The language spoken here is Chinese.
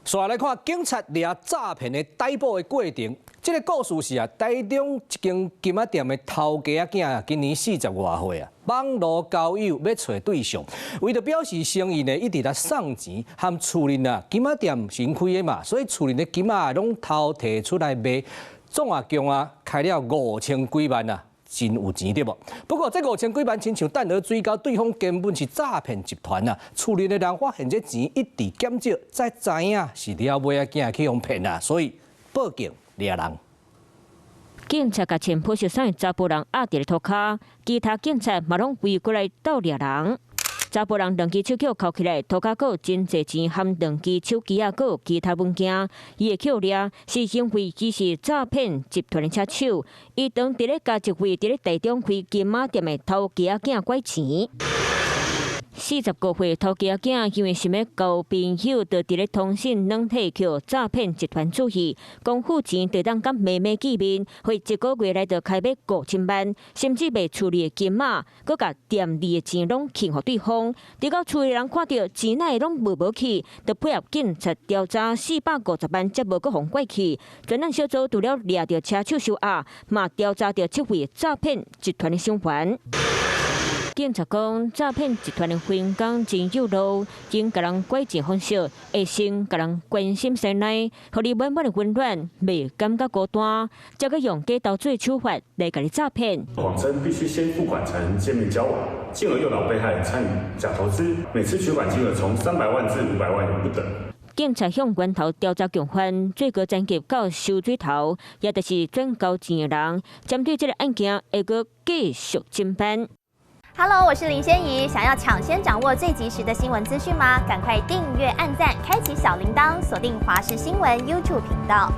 再来看警察抓诈骗的逮捕的过程。这个故事是台中一间金仔店的头家仔，今年40外岁网络交友要找对象，为着表示诚意呢，一直来送钱，和厝邻金仔店新开的嘛，所以厝邻的金仔拢偷摕出来卖，总共开了5000几万真有钱对无？不过这5000几万亲像弹劾追究，对方根本是诈骗集团厝邻的人发现这钱一直减少，才知影是了尾仔去用骗所以报警抓人。警察甲穿破袖衫的查甫人压伫咧涂骹，其他警察嘛拢围过来斗抓人。查甫人两支手铐扣起来，涂骹有真侪钱，含两支手机有其他物件。伊的扣抓是因为伊是诈骗集团的车手，伊当伫咧甲一位伫咧台中开金仔店的头家仔拐钱。40多岁头家仔因为想要交朋友，就伫咧通讯软体叫诈骗集团注意，讲付钱就当甲妹妹见面，会一个月内就开买5000万，甚至卖厝里的金仔，佮甲店里的钱拢欠互对方。直到厝里人看到钱内拢无去，就配合警察调查450万，才无佮互拐去。专案小组除了抓到车手收押，嘛调查到这位诈骗集团的成员。警察讲，诈骗集团的分工真有路，用甲人拐钱方式，会先甲人关心生内，互你满满的温暖，未感觉孤单，再佮用假投资的手法来甲你诈骗。谎称必须先付款才能见面交往，进而诱导被害人参与假投资，每次取款金额从300万至500万元不等。警察向源头调查共犯，最高侦缉到收水头，也就是转交钱的人。针对这个案件，会阁继续侦办。Hello， 我是林仙怡。想要抢先掌握最及时的新闻资讯吗？赶快订阅、按赞、开启小铃铛，锁定华视新闻 YouTube 频道。